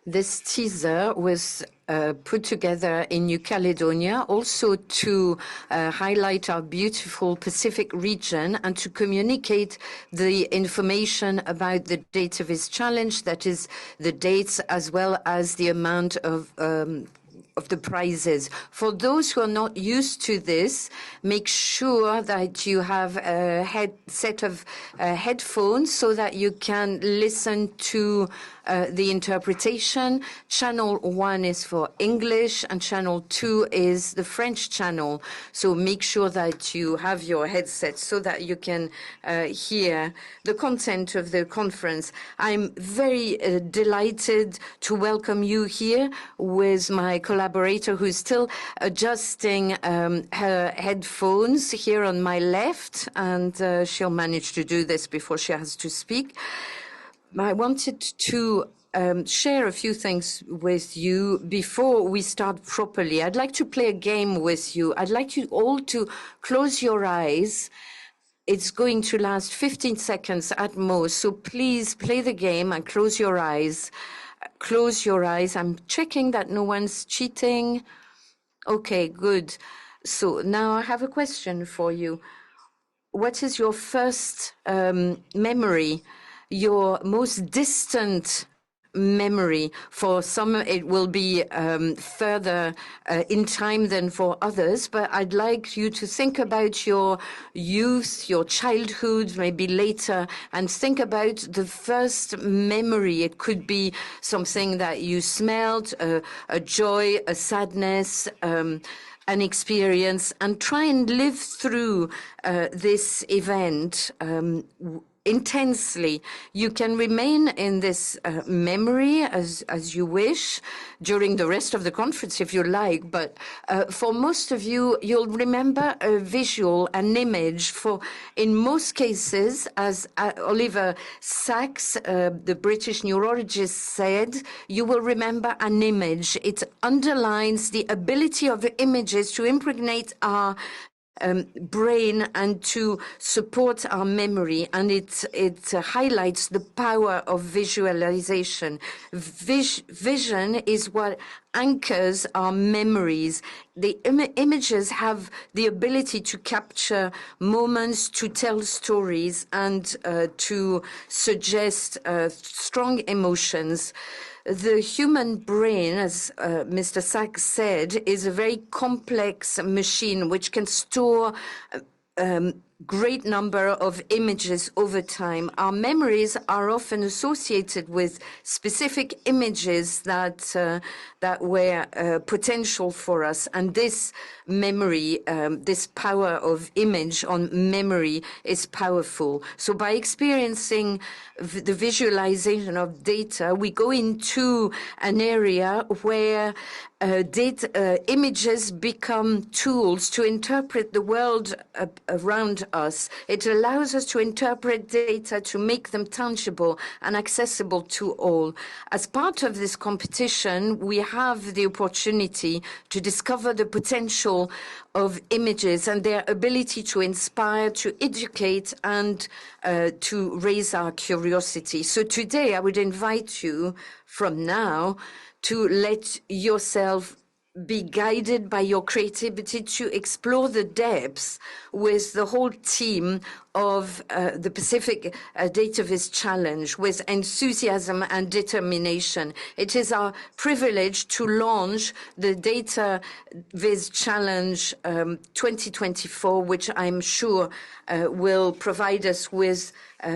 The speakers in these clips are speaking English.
This teaser was put together in New Caledonia also to highlight our beautiful Pacific region and to communicate the information about the Dataviz challenge, that is the dates as well as the amount of the prizes. For those who are not used to this, make sure that you have a set of headphones so that you can listen to the interpretation. Channel 1 is for English and channel 2 is the French channel. So make sure that you have your headset so that you can hear the content of the conference. I'm very delighted to welcome you here with my collaborator who's still adjusting her headphones here on my left, and she'll manage to do this before she has to speak. I wanted to share a few things with you before we start properly. I'd like to play a game with you. I'd like you all to close your eyes. It's going to last 15 seconds at most, so please play the game and close your eyes. Close your eyes. I'm checking that no one's cheating. Okay, good. So now I have a question for you. What is your first memory? Your most distant memory? For some, it will be further in time than for others, but I'd like you to think about your youth, your childhood, maybe later, and think about the first memory. It could be something that you smelled, a joy, a sadness, an experience, and try and live through this event intensely. You can remain in this memory as you wish during the rest of the conference if you like, but for most of you, you'll remember a visual, an image. For in most cases, as Oliver Sacks, the British neurologist, said, you will remember an image. It underlines the ability of the images to impregnate our brain and to support our memory, and it highlights the power of visualization. Vision is what anchors our memories. The images have the ability to capture moments, to tell stories, and to suggest strong emotions. The human brain, as Mr. Sachs said, is a very complex machine which can store great number of images over time. Our memories are often associated with specific images that were potential for us, and this memory, this power of image on memory is powerful. So by experiencing the visualization of data, we go into an area where images become tools to interpret the world around us. It allows us to interpret data, to make them tangible and accessible to all. As part of this competition, we have the opportunity to discover the potential of images and their ability to inspire, to educate, and to raise our curiosity. So today, I would invite you from now to let yourself be guided by your creativity to explore the depths with the whole team of the Pacific Dataviz Challenge with enthusiasm and determination. It is our privilege to launch the Dataviz Challenge 2024, which I'm sure will provide us with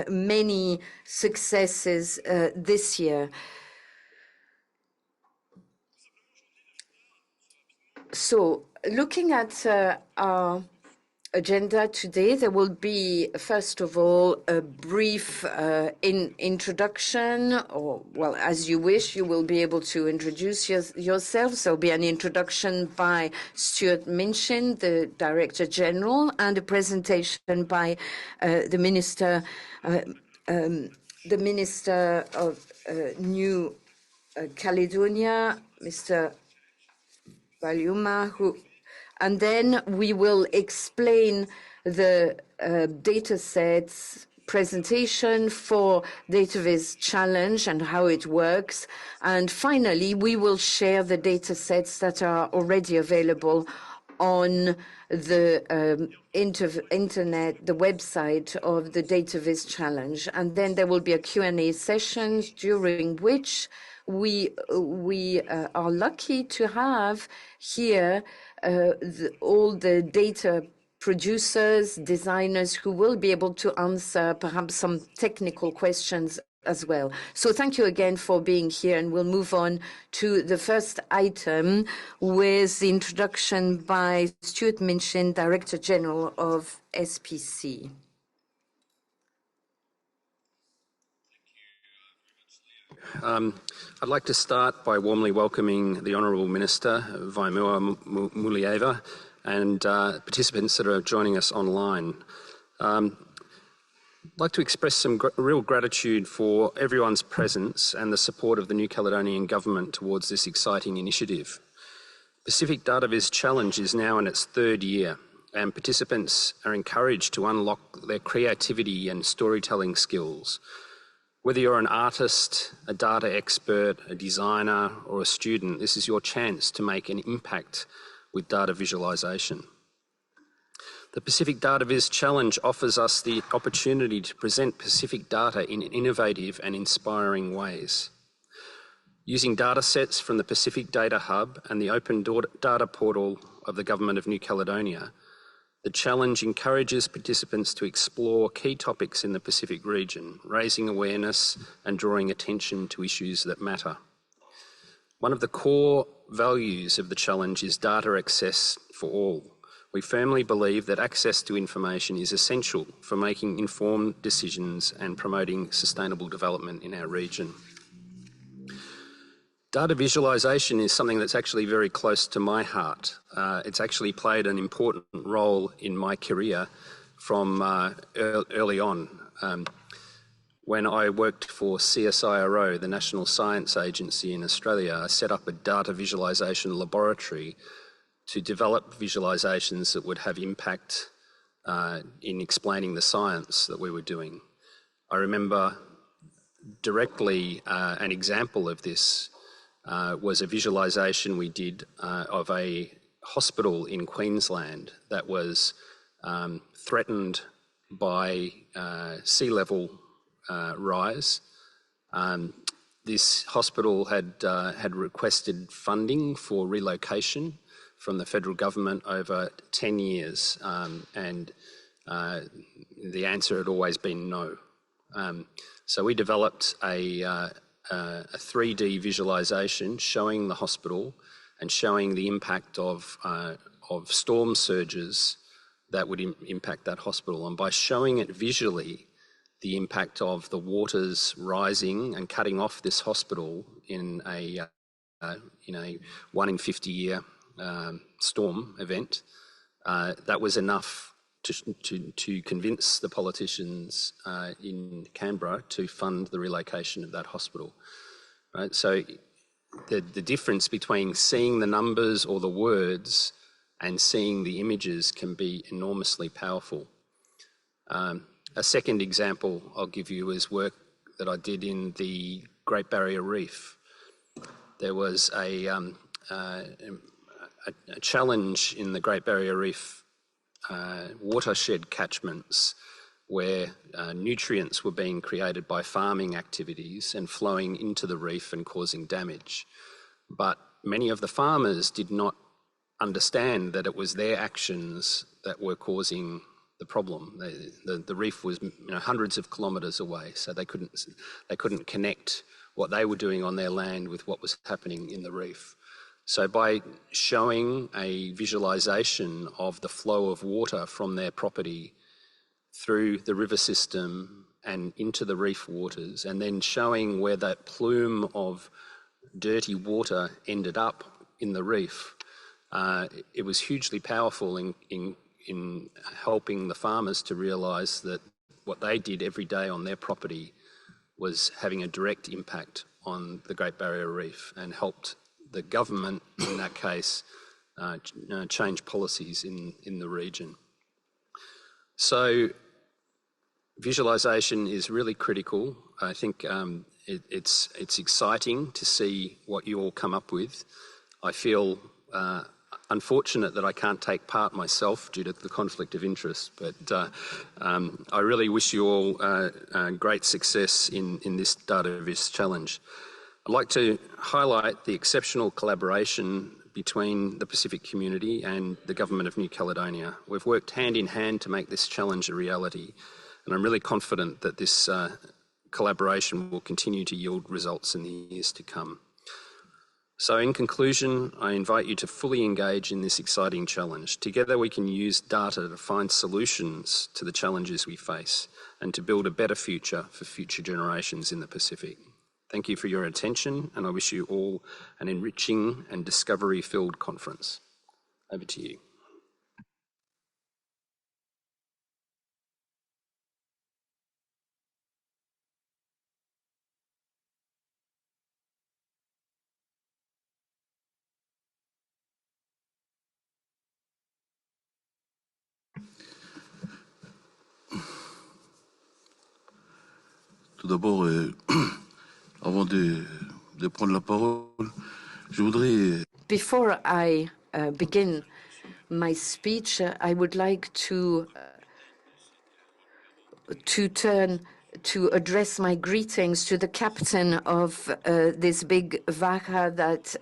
many successes this year. So, looking at our agenda today, there will be, first of all, a brief introduction, or, well, as you wish, you will be able to introduce yourselves. There will be an introduction by Stuart Minchin, the Director General, and a presentation by the Minister of New Caledonia, Mr. And then we will explain the data sets presentation for Dataviz Challenge and how it works. And finally, we will share the data sets that are already available on the internet, the website of the Dataviz Challenge. And then there will be a Q&A session during which we are lucky to have here all the data producers, designers who will be able to answer perhaps some technical questions as well. So thank you again for being here, and we'll move on to the first item with the introduction by Stuart Minchin, Director General of SPC. I'd like to start by warmly welcoming the Honourable Minister, Vaimua Mulieva, and participants that are joining us online. I'd like to express some real gratitude for everyone's presence and the support of the New Caledonian Government towards this exciting initiative. Pacific Dataviz Challenge is now in its third year, and participants are encouraged to unlock their creativity and storytelling skills. Whether you're an artist, a data expert, a designer, or a student, this is your chance to make an impact with data visualization. The Pacific Dataviz Challenge offers us the opportunity to present Pacific data in innovative and inspiring ways. Using data sets from the Pacific Data Hub and the Open Data Portal of the Government of New Caledonia, the challenge encourages participants to explore key topics in the Pacific region, raising awareness and drawing attention to issues that matter. One of the core values of the challenge is data access for all. We firmly believe that access to information is essential for making informed decisions and promoting sustainable development in our region. Data visualization is something that's actually very close to my heart. It's actually played an important role in my career from early on. When I worked for CSIRO, the National Science Agency in Australia, I set up a data visualization laboratory to develop visualizations that would have impact in explaining the science that we were doing. I remember directly an example of this was a visualization we did of a hospital in Queensland that was threatened by sea level rise. This hospital had requested funding for relocation from the federal government over 10 years, and the answer had always been no. So we developed a 3D visualization showing the hospital and showing the impact of storm surges that would impact that hospital. And by showing it visually, the impact of the waters rising and cutting off this hospital in a 1 in 50 year storm event, that was enough to convince the politicians in Canberra to fund the relocation of that hospital. Right? So the difference between seeing the numbers or the words and seeing the images can be enormously powerful. A second example I'll give you is work that I did in the Great Barrier Reef. There was a challenge in the Great Barrier Reef watershed catchments where nutrients were being created by farming activities and flowing into the reef and causing damage. But many of the farmers did not understand that it was their actions that were causing the problem. The reef was hundreds of kilometres away, so they couldn't connect what they were doing on their land with what was happening in the reef. So by showing a visualisation of the flow of water from their property through the river system and into the reef waters, and then showing where that plume of dirty water ended up in the reef, it was hugely powerful in helping the farmers to realise that what they did every day on their property was having a direct impact on the Great Barrier Reef, and helped the government, in that case, change policies in the region. So Visualization is really critical. I think it's exciting to see what you all come up with. I feel unfortunate that I can't take part myself due to the conflict of interest, but I really wish you all great success in this Dataviz challenge. I'd like to highlight the exceptional collaboration between the Pacific community and the Government of New Caledonia. We've worked hand in hand to make this challenge a reality, and I'm really confident that this collaboration will continue to yield results in the years to come. So in conclusion, I invite you to fully engage in this exciting challenge. Together we can use data to find solutions to the challenges we face and to build a better future for future generations in the Pacific. Thank you for your attention, and I wish you all an enriching and discovery-filled conference. Over to you. Tout d'abord, avant de prendre la parole, je voudrais... Before I begin my speech, I would like to address my greetings to the captain of this big vaca that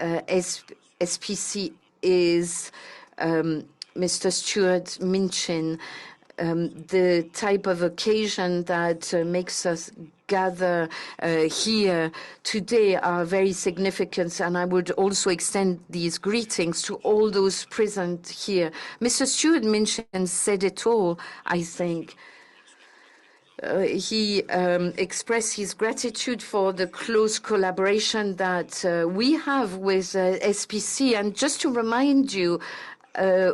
SPC is, Mr. Stuart Minchin. The type of occasion that makes us gather here today are very significant, and I would also extend these greetings to all those present here. Mr. Stuart Minchin said it all, I think. He expressed his gratitude for the close collaboration that we have with SPC. And just to remind you,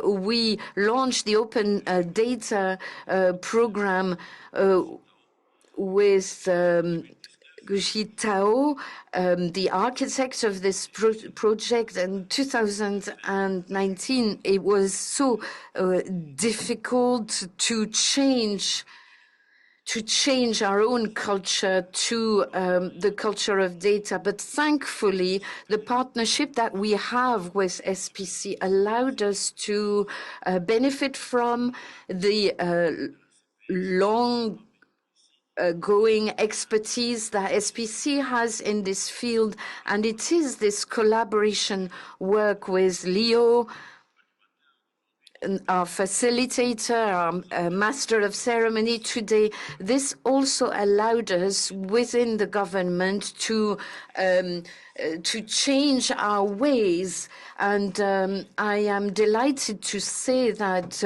we launched the Open Data program with Gujit Tao, the architect of this project. In 2019, it was so difficult to change our own culture to the culture of data. But thankfully, the partnership that we have with SPC allowed us to benefit from the long-going expertise that SPC has in this field. And it is this collaboration work with Leo, our facilitator, our master of ceremony today. This also allowed us within the government to change our ways. And I am delighted to say that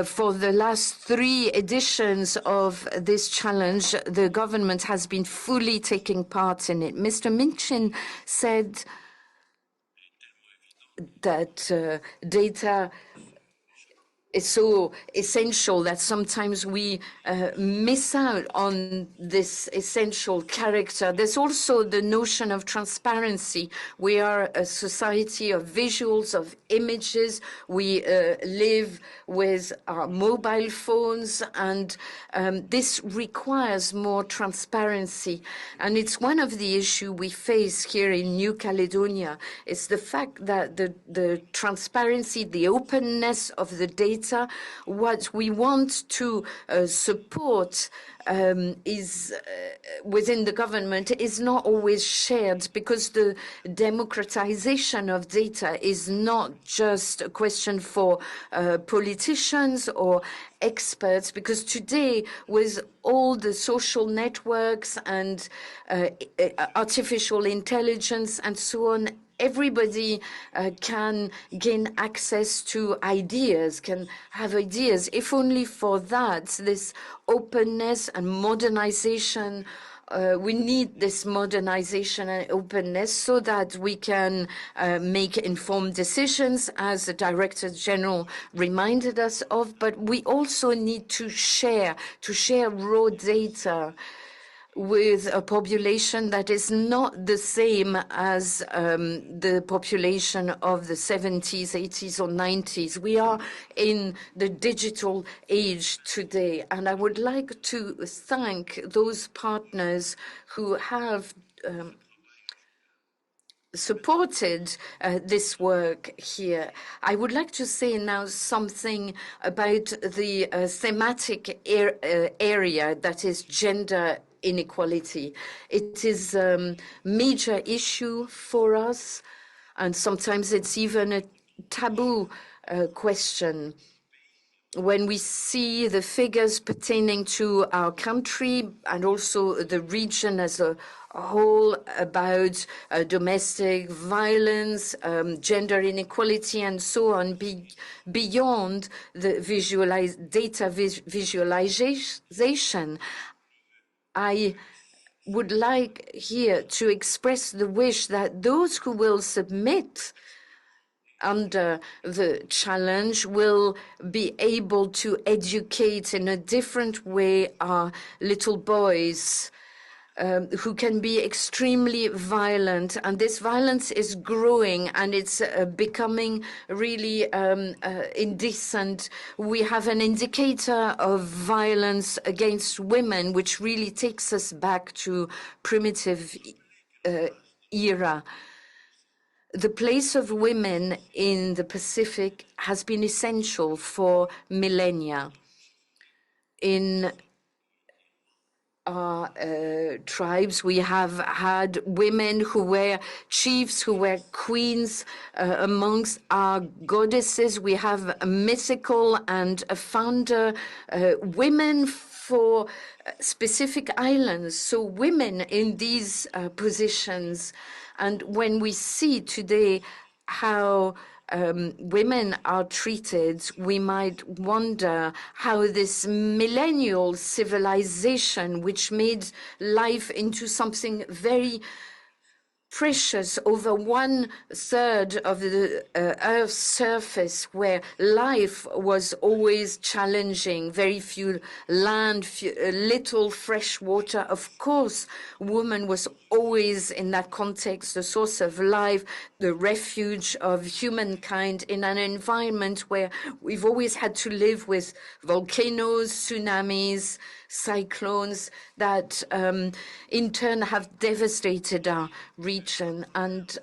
for the last 3 editions of this challenge, the government has been fully taking part in it. Mr. Minchin said that data is so essential that sometimes we miss out on this essential character. There's also the notion of transparency. We are a society of visuals, of images. We live with our mobile phones, and this requires more transparency. And it's one of the issues we face here in New Caledonia. It's the fact that the transparency, the openness of the data, what we want to support is within the government is not always shared, because the democratization of data is not just a question for politicians or experts, because today with all the social networks and artificial intelligence and so on, everybody can gain access to ideas, can have ideas. If only for that, this openness and modernization, we need this modernization and openness so that we can make informed decisions, as the Director General reminded us of. But we also need to share raw data. with a population that is not the same as the population of the 70s, 80s, or 90s. We are in the digital age today, and I would like to thank those partners who have supported this work here. I would like to say now something about the thematic area that is gender inequality. It is a major issue for us, and sometimes it's even a taboo question. When we see the figures pertaining to our country and also the region as a whole about domestic violence, gender inequality, and so on, beyond the data visualization, I would like here to express the wish that those who will submit under the challenge will be able to educate in a different way our little boys who can be extremely violent. And this violence is growing and it's becoming really indecent. We have an indicator of violence against women, which really takes us back to primitive era. The place of women in the Pacific has been essential for millennia. In our tribes, we have had women who were chiefs, who were queens amongst our goddesses. We have a mythical and a founder women for specific islands. So women in these positions. And when we see today how women are treated, we might wonder how this millennial civilization, which made life into something very precious, over 1/3 of the Earth's surface, where life was always challenging, very few land, little fresh water. Of course, woman was always in that context the source of life, the refuge of humankind in an environment where we've always had to live with volcanoes, tsunamis, cyclones that in turn have devastated our region. And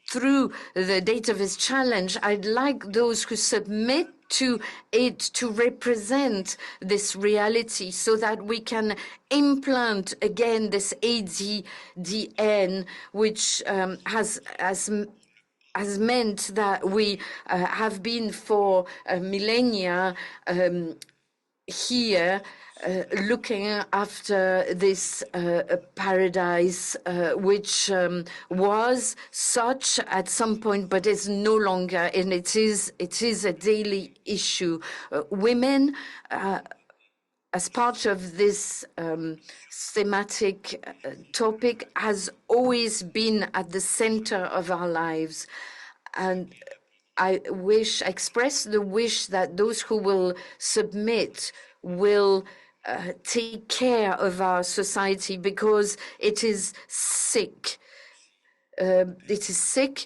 through the Dataviz challenge, I'd like those who submit to it to represent this reality so that we can implant again this ADDN, which has meant that we have been for millennia here looking after this paradise, which was such at some point, but is no longer, and it is a daily issue. Women, as part of this thematic topic, has always been at the center of our lives. And I express the wish that those who will submit will take care of our society, because it is sick. It is sick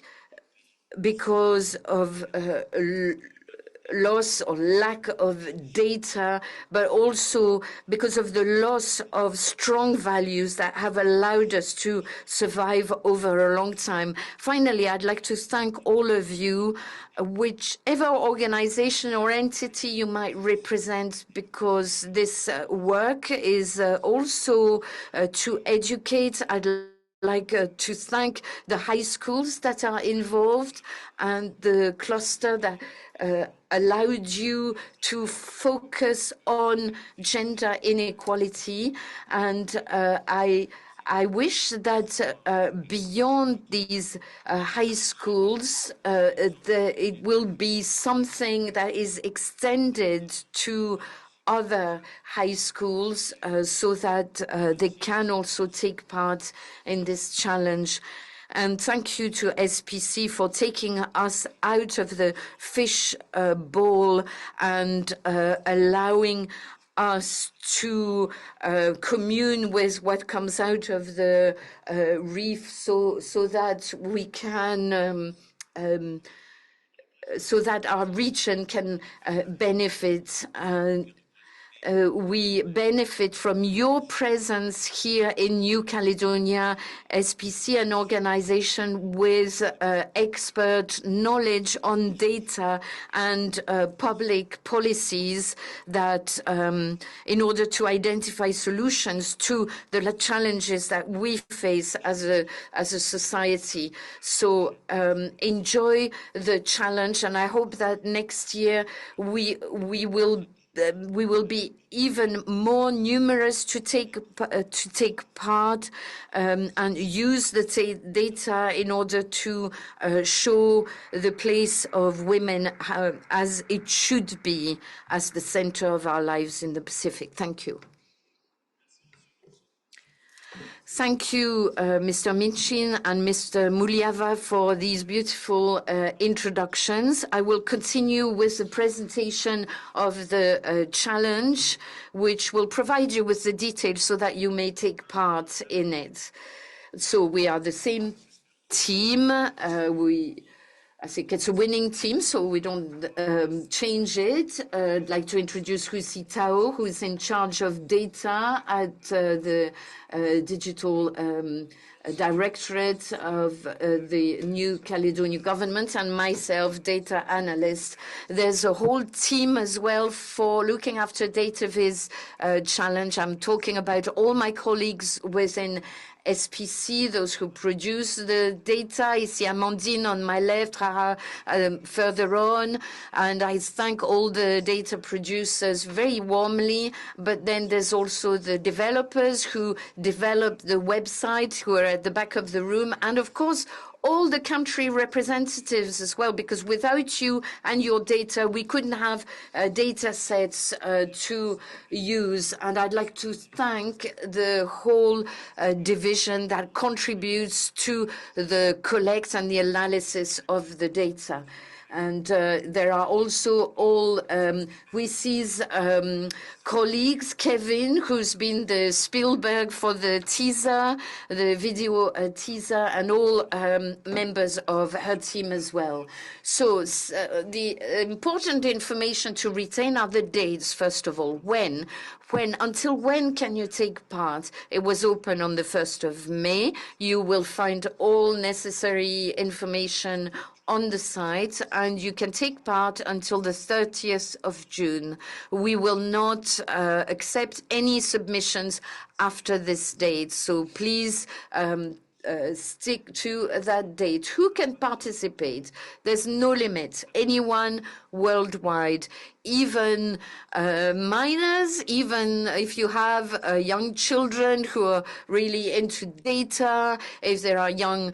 because of loss or lack of data, but also because of the loss of strong values that have allowed us to survive over a long time. Finally, I'd like to thank all of you, whichever organization or entity you might represent, because this work is also to educate. I'd like to thank the high schools that are involved and the cluster that allowed you to focus on gender inequality. And I wish that beyond these high schools, it will be something that is extended to other high schools so that they can also take part in this challenge. And thank you to SPC for taking us out of the fish bowl and allowing us to commune with what comes out of the reef, so that we can so that our region can benefit. We benefit from your presence here in New Caledonia, SPC, an organization with expert knowledge on data and public policies that in order to identify solutions to the challenges that we face as a society. So enjoy the challenge, and I hope that next year we will be even more numerous to take part and use the data in order to show the place of women as it should be, as the center of our lives in the Pacific. Thank you. Thank you, Mr. Minchin and Mr. Muliava, for these beautiful introductions. I will continue with the presentation of the challenge, which will provide you with the details so that you may take part in it. So we are the same team. I think it's a winning team, so we don't change it. I'd like to introduce Husi Tao, who is in charge of data at the Digital Directorate of the New Caledonia government, and myself, data analyst. There's a whole team as well for looking after Dataviz challenge. I'm talking about all my colleagues within SPC, those who produce the data. Ici Amandine on my left, Rara further on. And I thank all the data producers very warmly. But then there's also the developers who develop the website, who are at the back of the room. And of course, all the country representatives as well, because without you and your data, we couldn't have data sets to use. And I'd like to thank the whole division that contributes to the collect and the analysis of the data. And there are also all WICI's colleagues, Kevin, who's been the Spielberg for the teaser, the video teaser, and all members of her team as well. So the important information to retain are the dates, first of all. Until when can you take part? It was open on the 1st of May. You will find all necessary information on the site, and you can take part until the 30th of June. We will not accept any submissions after this date, so please stick to that date. Who can participate? There's no limit. Anyone worldwide, even minors, even if you have young children who are really into data, if there are young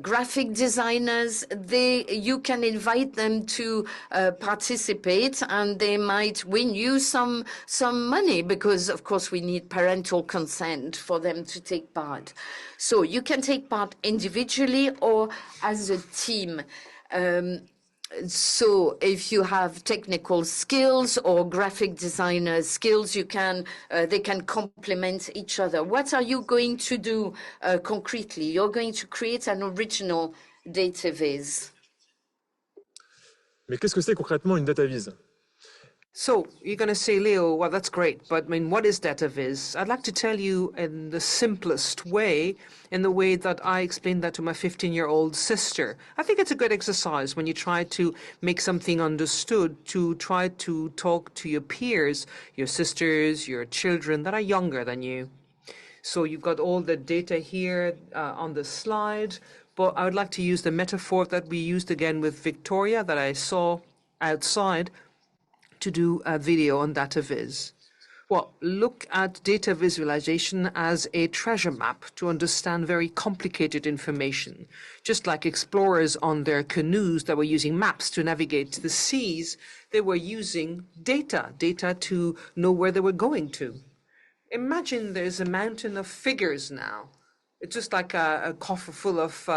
graphic designers, you can invite them to participate, and they might win you some money, because of course we need parental consent for them to take part. So you can take part individually or as a team. So if you have technical skills or graphic designer skills, they can complement each other. What are you going to do concretely? You're going to create an original Dataviz. Mais qu'est-ce que c'est concrètement une Dataviz? So you're going to say, Leo, well, that's great, but I mean, what is Dataviz? I'd like to tell you in the simplest way, in the way that I explained that to my 15-year-old sister. I think it's a good exercise when you try to make something understood, to try to talk to your peers, your sisters, your children that are younger than you. So you've got all the data here on the slide, but I would like to use the metaphor that we used again with Victoria that I saw outside to do a video on Dataviz. Well, look at data visualization as a treasure map to understand very complicated information. Just like explorers on their canoes that were using maps to navigate the seas, they were using data to know where they were going to. Imagine there's a mountain of figures now. It's just like a coffer full of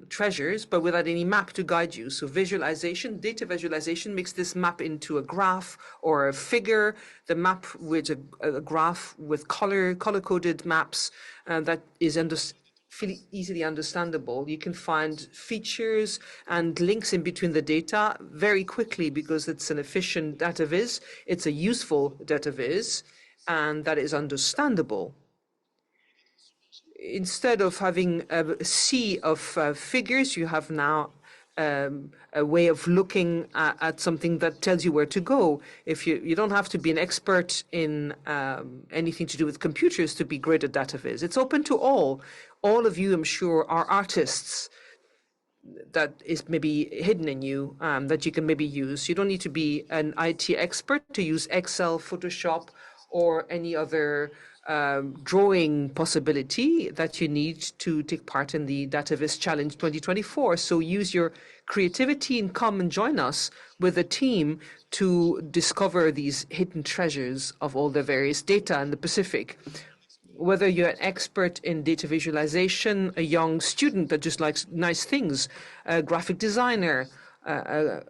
treasures, but without any map to guide you. So visualization, data visualization makes this map into a graph or a figure. The map with a graph with color-coded maps that is easily understandable. You can find features and links in between the data very quickly because it's an efficient data viz. It's a useful data viz, and that is understandable. Instead of having a sea of figures, you have now a way of looking at something that tells you where to go. If you don't have to be an expert in anything to do with computers to be great at data viz. It's open to all. All of you, I'm sure, are artists that is maybe hidden in you that you can maybe use. You don't need to be an IT expert to use Excel, Photoshop, or any other drawing possibility that you need to take part in the Dataviz Challenge 2024. So use your creativity and come and join us with a team to discover these hidden treasures of all the various data in the Pacific. Whether you're an expert in data visualization, a young student that just likes nice things, a graphic designer, a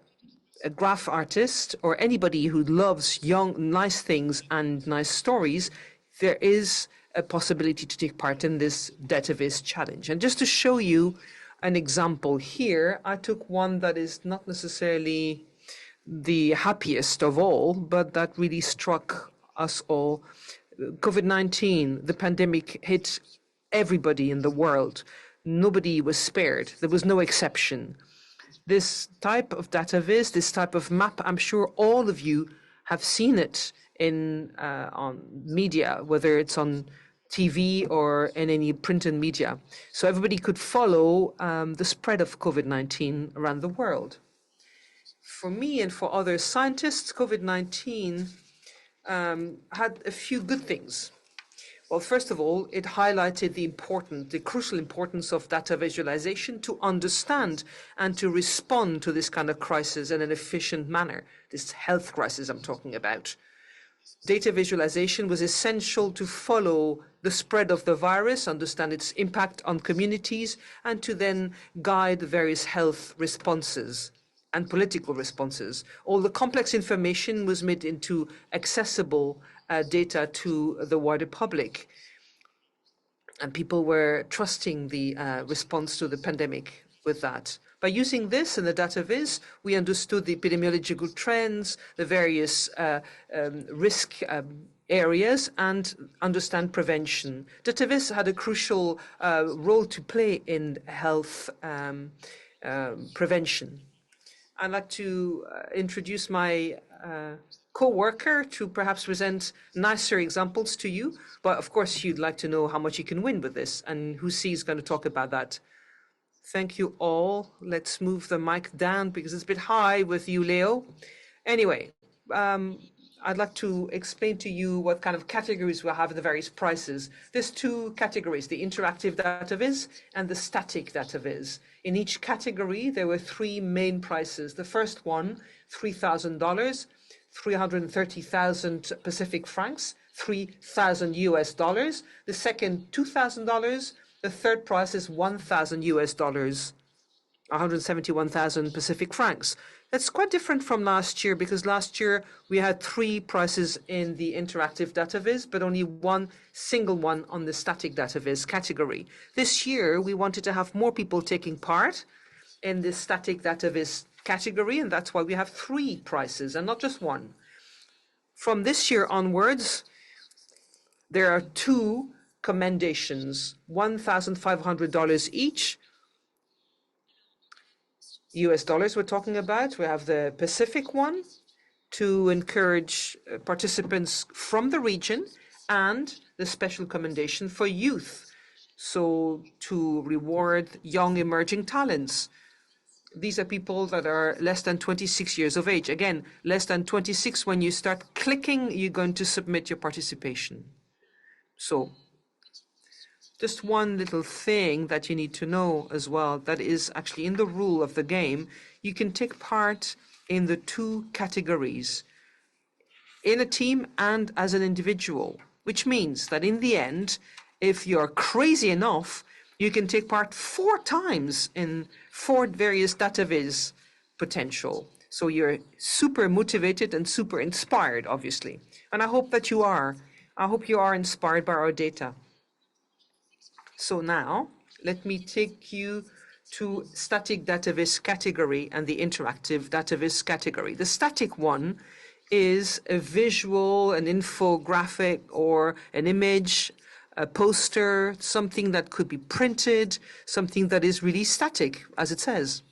graph artist, or anybody who loves nice things and nice stories, there is a possibility to take part in this Dataviz challenge. And just to show you an example here, I took one that is not necessarily the happiest of all, but that really struck us all. COVID-19, the pandemic hit everybody in the world. Nobody was spared. There was no exception. This type of data viz, this type of map, I'm sure all of you have seen it on media, whether it's on TV or in any printed media. So everybody could follow the spread of COVID-19 around the world. For me and for other scientists, COVID-19 had a few good things. Well, first of all, it highlighted the crucial importance of data visualization to understand and to respond to this kind of crisis in an efficient manner, this health crisis I'm talking about. Data visualization was essential to follow the spread of the virus, understand its impact on communities, and to then guide various health responses and political responses. All the complex information was made into accessible data to the wider public. And people were trusting the response to the pandemic with that. By using this in the data viz, we understood the epidemiological trends, the various risk areas, and understand prevention. Dataviz had a crucial role to play in health prevention. I'd like to introduce my co-worker to perhaps present nicer examples to you. But of course, you'd like to know how much you can win with this, and Hussey is going to talk about that. Thank you all. Let's move the mic down because it's a bit high with you, Leo. Anyway, I'd like to explain to you what kind of categories we'll have in the various prices. There's two categories, the interactive data viz and the static data viz. In each category, there were three main prices. The first one, $3,000, 330,000 Pacific francs, 3,000 US dollars. The second, $2,000. The third prize is $1,000 US dollars, 171,000 Pacific francs. That's quite different from last year because last year we had three prizes in the interactive data viz, but only one single one on the static data viz category. This year we wanted to have more people taking part in the static data viz category, and that's why we have three prizes and not just one. From this year onwards, there are two commendations, $1,500 each. US dollars we're talking about. We have the Pacific one to encourage participants from the region, and the special commendation for youth, so to reward young emerging talents. These are people that are less than 26 years of age. Again, less than 26, when you start clicking, you're going to submit your participation. So just one little thing that you need to know as well, that is actually in the rule of the game, you can take part in the two categories, in a team and as an individual, which means that in the end, if you're crazy enough, You can take part 4 times in 4 various Dataviz potential. So you're super motivated and super inspired, obviously. And I hope that you are. I hope you are inspired by our data. So now, let me take you to static Dataviz category and the interactive Dataviz category. The static one is a visual, an infographic, or an image, a poster, something that could be printed, something that is really static, as it says.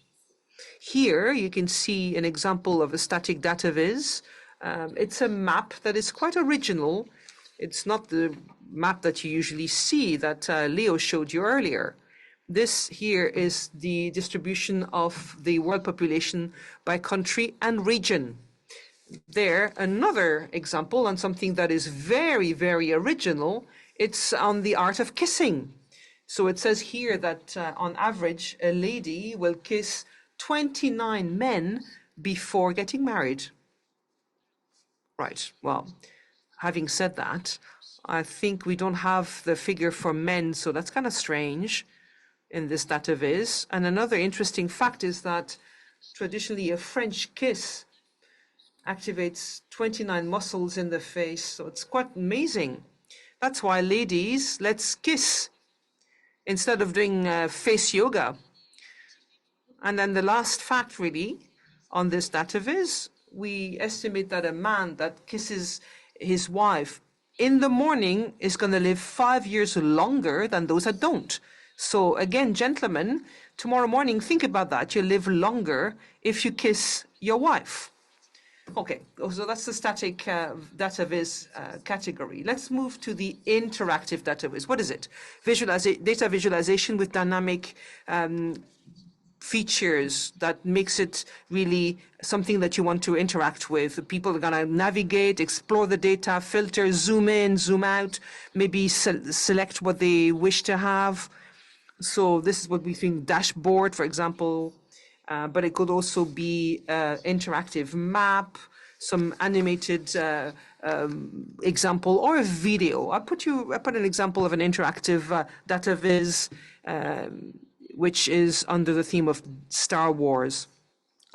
Here you can see an example of a static Dataviz. It's a map that is quite original. It's not the map that you usually see that Leo showed you earlier. This here is the distribution of the world population by country and region. There, another example on something that is very, very original. It's on the art of kissing. So it says here that on average, a lady will kiss 29 men before getting married. Right, well, having said that, I think we don't have the figure for men, so that's kind of strange in this Dataviz. And another interesting fact is that traditionally a French kiss activates 29 muscles in the face, so it's quite amazing. That's why, ladies, let's kiss instead of doing face yoga. And then the last fact, really, on this Dataviz, we estimate that a man that kisses his wife in the morning is going to live 5 years longer than those that don't. So again, gentlemen, tomorrow morning, think about that. You live longer if you kiss your wife. Okay, so that's the static Dataviz category. Let's move to the interactive Dataviz. What is it? Data visualization with dynamic features that makes it really something that you want to interact with. People are going to navigate, explore the data, filter, zoom in, zoom out, maybe select what they wish to have. So this is what we think dashboard, for example, but it could also be interactive map, some animated example, or a video. I put an example of an interactive Dataviz, which is under the theme of Star Wars.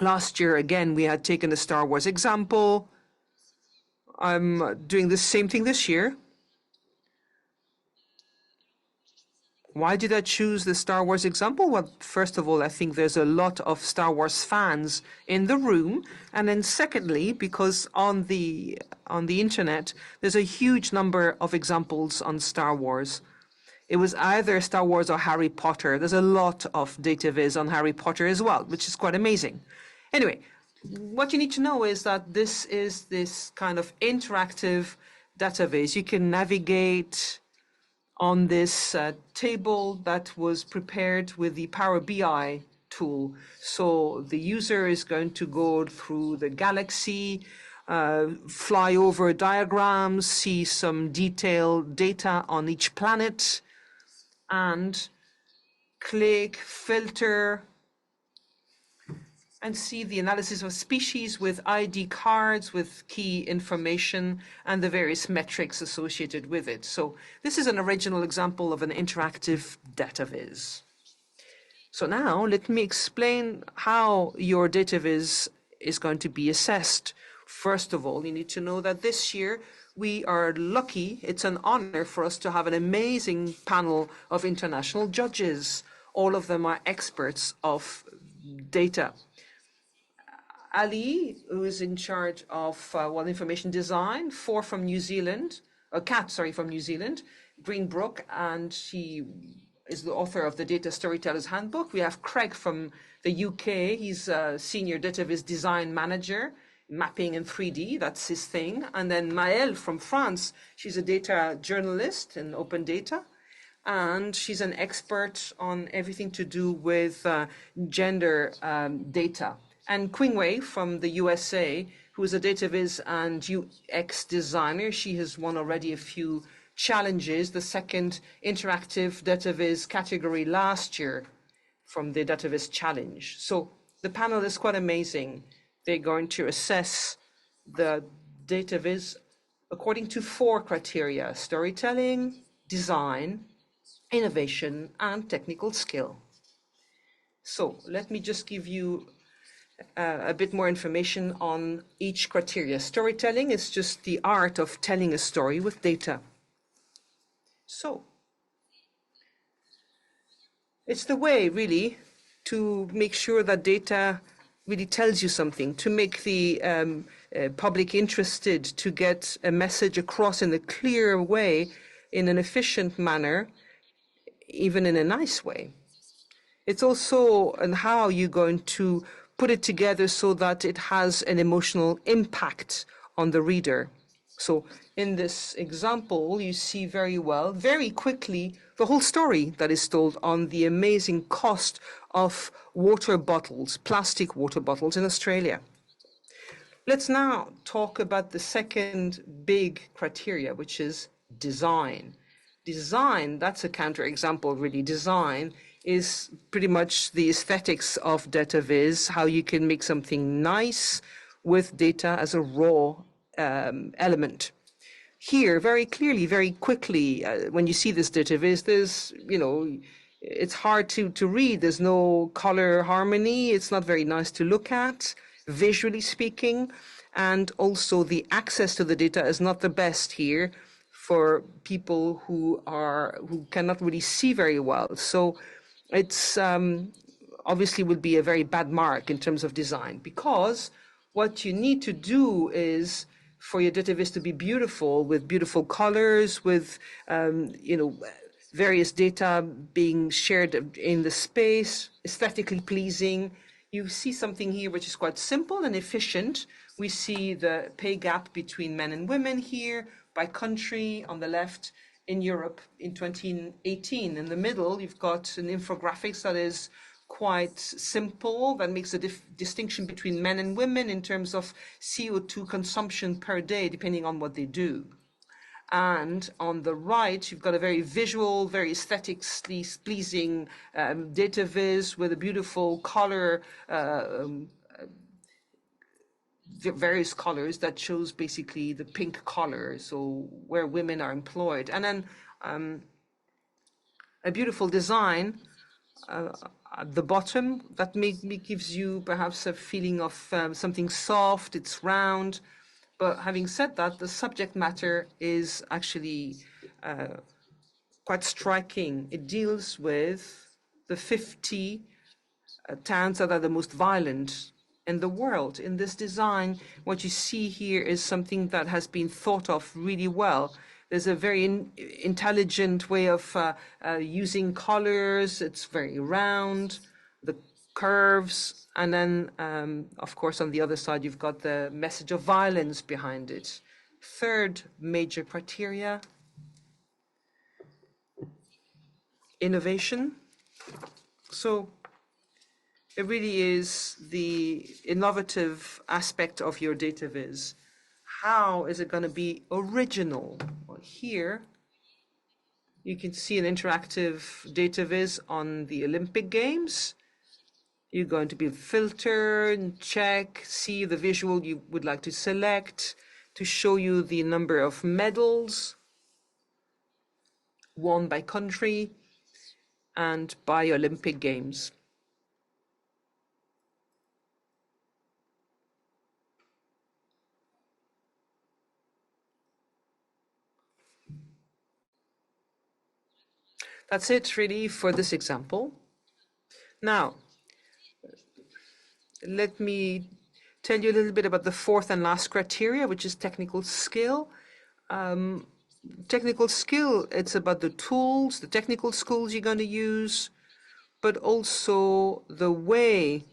Last year, again, we had taken a Star Wars example. I'm doing the same thing this year. Why did I choose the Star Wars example? Well, first of all, I think there's a lot of Star Wars fans in the room. And then secondly, because on the internet, there's a huge number of examples on Star Wars. It was either Star Wars or Harry Potter. There's a lot of Dataviz on Harry Potter as well, which is quite amazing. Anyway, what you need to know is that this is this kind of interactive Dataviz. You can navigate on this table that was prepared with the Power BI tool. So the user is going to go through the galaxy, fly over diagrams, see some detailed data on each planet, and click, filter, and see the analysis of species with ID cards, with key information, and the various metrics associated with it. So this is an original example of an interactive Dataviz. So now let me explain how your Dataviz is going to be assessed. First of all, you need to know that this year we are lucky, it's an honor for us to have an amazing panel of international judges. All of them are experts of data. Ali, who is in charge of information design, from New Zealand, from New Zealand, Greenbrook, and she is the author of the Data Storyteller's Handbook. We have Craig from the UK. He's a senior Dataviz design manager, mapping in 3D, that's his thing. And then Maëlle from France, she's a data journalist in open data. And she's an expert on everything to do with gender data. And Qingwei from the USA, who is a Dataviz and UX designer. She has won already a few challenges, the second interactive Dataviz category last year from the Dataviz Challenge. So the panel is quite amazing. They're going to assess the Dataviz according to 4 criteria: storytelling, design, innovation, and technical skill. So let me just give you a bit more information on each criteria. Storytelling is just the art of telling a story with data. So it's the way, really, to make sure that data really tells you something, to make the public interested, to get a message across in a clear way, in an efficient manner, even in a nice way. It's also on how you're going to put it together so that it has an emotional impact on the reader. So in this example, you see very well, very quickly, the whole story that is told on the amazing cost of water bottles, plastic water bottles in Australia. Let's now talk about the second big criteria, which is design. Design, that's a counterexample, really. Design is pretty much the aesthetics of Dataviz, how you can make something nice with data as a raw element. Here, very clearly, very quickly, when you see this Dataviz, there's, it's hard to read. There's no color harmony. It's not very nice to look at, visually speaking. And also the access to the data is not the best here for people who cannot really see very well. So it's obviously would be a very bad mark in terms of design, because what you need to do is for your Dataviz to be beautiful, with beautiful colors, with various data being shared in the space, aesthetically pleasing. You see something here which is quite simple and efficient. We see the pay gap between men and women here by country on the left in Europe in 2018. In the middle, you've got an infographics that is quite simple, that makes a distinction between men and women in terms of CO2 consumption per day, depending on what they do. And on the right, you've got a very visual, very aesthetically pleasing Dataviz with a beautiful color, various colors that shows basically the pink color, so where women are employed. And then a beautiful design at the bottom that gives you perhaps a feeling of something soft, it's round. But having said that, the subject matter is actually quite striking. It deals with the 50 towns that are the most violent in the world. In this design, what you see here is something that has been thought of really well. There's a very intelligent way of using colors. It's very round, the curves, and then, of course, on the other side, you've got the message of violence behind it. Third major criteria, innovation. So it really is the innovative aspect of your Dataviz. How is it going to be original? Well, here you can see an interactive Dataviz on the Olympic Games. You're going to be filter and check, see the visual you would like to select to show you the number of medals won by country and by Olympic Games. That's it, really, for this example. Now, let me tell you a little bit about the fourth and last criteria, which is technical skill. Technical skill, it's about the tools, the technical skills you're going to use, but also the way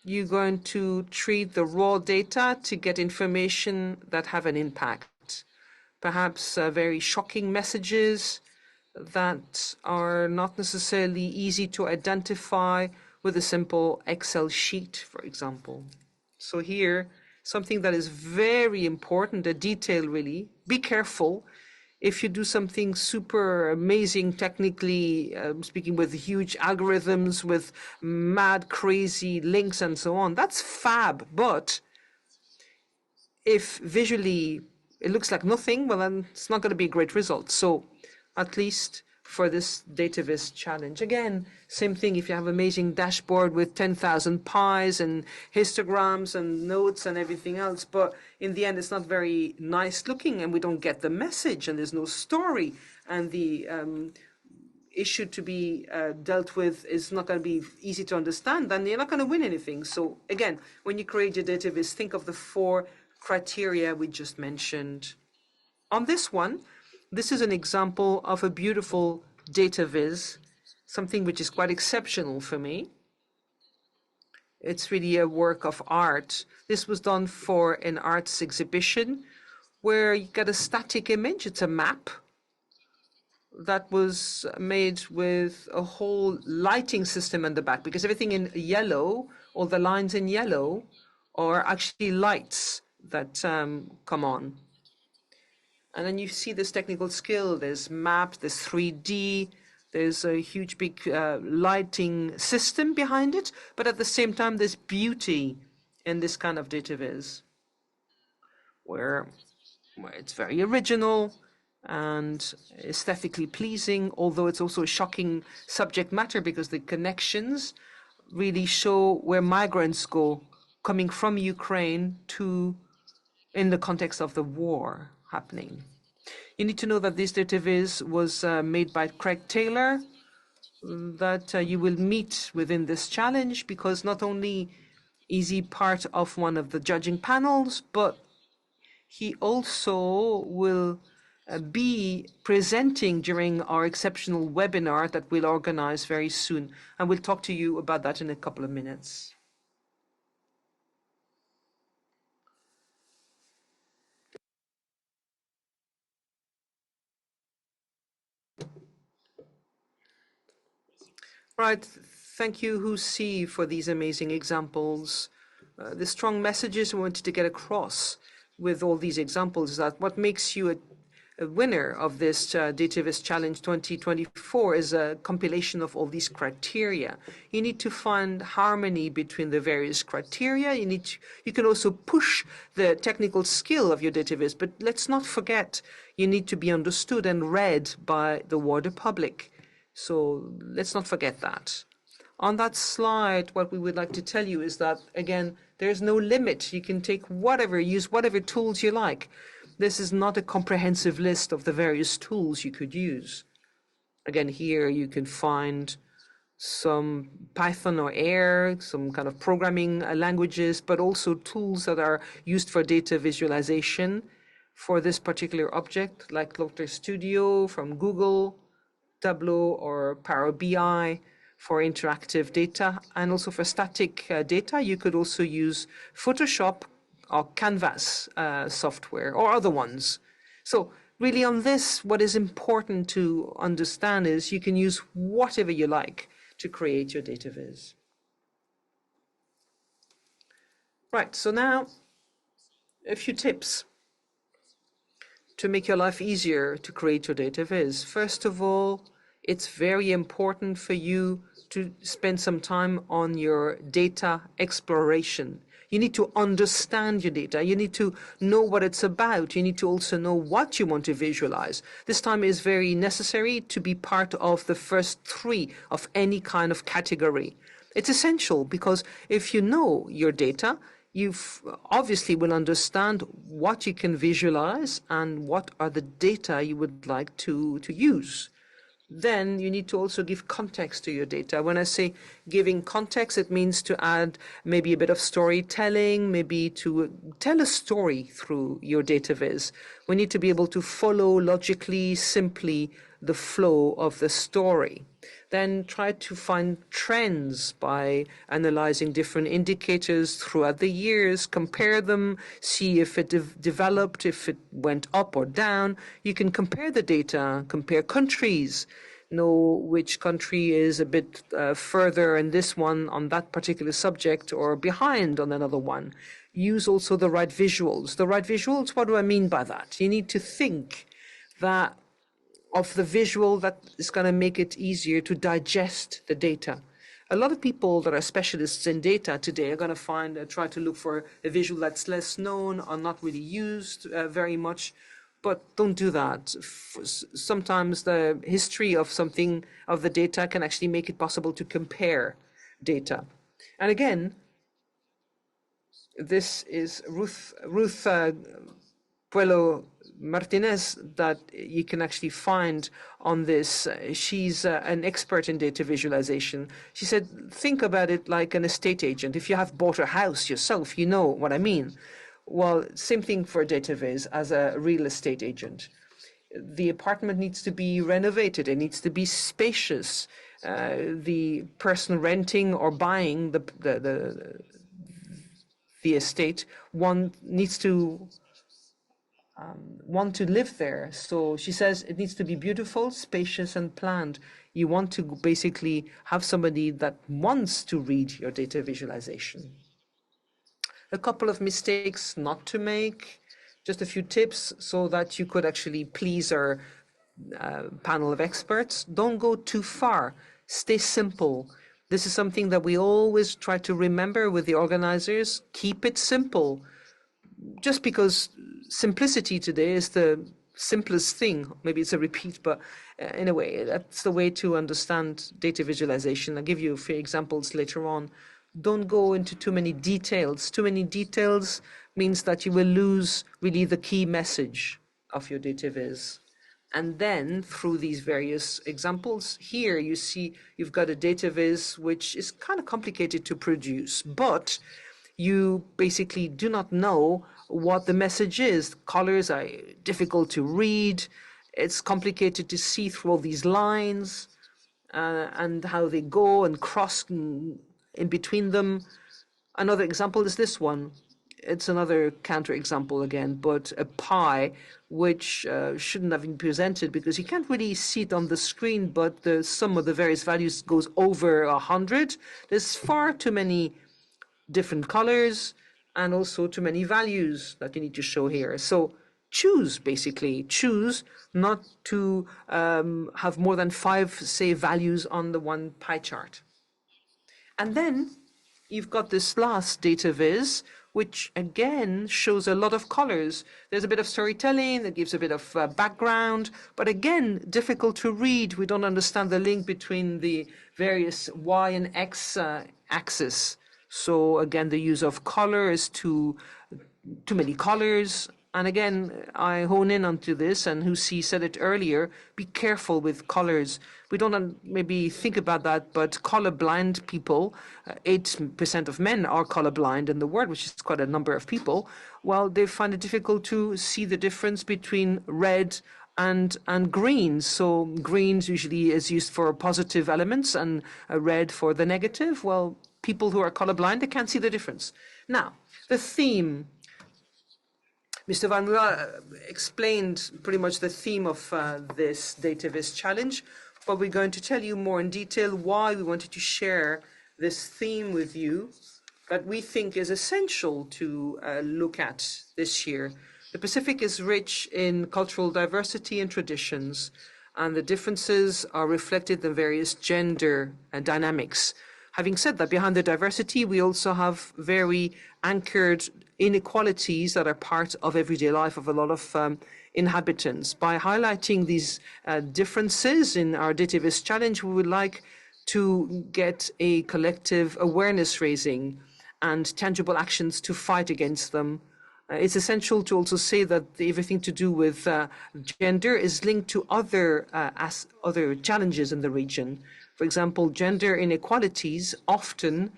you're going to treat the raw data to get information that have an impact. Perhaps very shocking messages that are not necessarily easy to identify with a simple Excel sheet, for example. So here, something that is very important, a detail really. Be careful if you do something super amazing technically, speaking with huge algorithms, with mad, crazy links and so on. That's fab, but if visually it looks like nothing, well, then it's not going to be a great result. So at least for this Dataviz challenge. Again, same thing, if you have an amazing dashboard with 10,000 pies and histograms and notes and everything else, but in the end it's not very nice looking and we don't get the message and there's no story and the issue to be dealt with is not going to be easy to understand, then you're not going to win anything. So again, when you create your Dataviz, think of the 4 criteria we just mentioned. On this one, this is an example of a beautiful Dataviz, something which is quite exceptional for me. It's really a work of art. This was done for an arts exhibition where you get a static image. It's a map that was made with a whole lighting system in the back, because everything in yellow, all the lines in yellow, are actually lights that come on. And then you see this technical skill. There's map, there's 3D, there's a huge big lighting system behind it, but at the same time there's beauty in this kind of Dataviz, where it's very original and aesthetically pleasing, although it's also a shocking subject matter because the connections really show where migrants go coming from Ukraine to in the context of the war happening. You need to know that this Dataviz was made by Craig Taylor, that you will meet within this challenge, because not only is he part of one of the judging panels, but he also will be presenting during our exceptional webinar that we'll organize very soon. And we'll talk to you about that in a couple of minutes. Right, thank you, Husi, for these amazing examples. The strong messages we wanted to get across with all these examples is that what makes you a winner of this Dataviz Challenge 2024 is a compilation of all these criteria. You need to find harmony between the various criteria. You can also push the technical skill of your Dataviz, but let's not forget you need to be understood and read by the wider public. So let's not forget that. On that slide, what we would like to tell you is that, again, there's no limit. You can take whatever, use whatever tools you like. This is not a comprehensive list of the various tools you could use. Again, here you can find some Python or R, some kind of programming languages, but also tools that are used for data visualization for this particular object, like Lotter Studio from Google, Tableau or Power BI for interactive data, and also for static data. You could also use Photoshop or Canvas software or other ones. So really on this, what is important to understand is you can use whatever you like to create your Dataviz. Right, so now a few tips to make your life easier to create your Dataviz. First of all, it's very important for you to spend some time on your data exploration. You need to understand your data. You need to know what it's about. You need to also know what you want to visualize. This time is very necessary to be part of the first 3 of any kind of category. It's essential because if you know your data, you obviously will understand what you can visualize and what are the data you would like to use. Then you need to also give context to your data. When I say giving context, it means to add maybe a bit of storytelling, maybe to tell a story through your Dataviz. We need to be able to follow logically, simply the flow of the story. Then try to find trends by analyzing different indicators throughout the years, compare them, see if it developed, if it went up or down. You can compare the data, compare countries, know which country is a bit further in this one on that particular subject or behind on another one. Use also the right visuals. The right visuals, what do I mean by that? You need to think that of the visual that is going to make it easier to digest the data. A lot of people that are specialists in data today are going to try to look for a visual that's less known or not really used very much. But don't do that. Sometimes the history of something, of the data, can actually make it possible to compare data. And again, this is Ruth Puello Martinez that you can actually find on this. She's an expert in data visualization. She said, think about it like an estate agent. If you have bought a house yourself, you know what I mean. Well, same thing for Dataviz as a real estate agent. The apartment needs to be renovated. It needs to be spacious. The person renting or buying the estate needs to want to live there. So she says it needs to be beautiful, spacious, and planned. You want to basically have somebody that wants to read your data visualization. A couple of mistakes not to make, just a few tips so that you could actually please our panel of experts. Don't go too far. Stay simple. This is something that we always try to remember with the organizers. Keep it simple. Just because simplicity today is the simplest thing. Maybe it's a repeat, but in a way, that's the way to understand data visualization. I'll give you a few examples later on. Don't go into too many details. Too many details means that you will lose really the key message of your data viz. And then through these various examples, here you see you've got a data viz which is kind of complicated to produce, but you basically do not know what the message is. Colors are difficult to read. It's complicated to see through all these lines and how they go and cross in between them. Another example is this one. It's another counterexample again, but a pie which shouldn't have been presented because you can't really see it on the screen, but the sum of the various values goes over 100. There's far too many different colors and also too many values that you need to show here. So choose not to have more than 5, say, values on the one pie chart. And then you've got this last data viz, which again shows a lot of colors. There's a bit of storytelling that gives a bit of background, but again, difficult to read. We don't understand the link between the various Y and X axis. So again, the use of color is too many colors. And again, I hone in onto this, and Hussey said it earlier, be careful with colors. We don't maybe think about that, but colorblind people, 8% of men are colorblind in the world, which is quite a number of people. Well, they find it difficult to see the difference between red and green. So greens usually is used for positive elements and red for the negative. Well, people who are colorblind, they can't see the difference. Now, the theme. Mr. Van Mula explained pretty much the theme of this Dataviz challenge, but we're going to tell you more in detail why we wanted to share this theme with you that we think is essential to look at this year. The Pacific is rich in cultural diversity and traditions, and the differences are reflected in various gender dynamics. Having said that, behind the diversity, we also have very anchored inequalities that are part of everyday life of a lot of inhabitants. By highlighting these differences in our Dataviz challenge, we would like to get a collective awareness raising and tangible actions to fight against them. It's essential to also say that everything to do with gender is linked to other challenges in the region. For example, gender inequalities often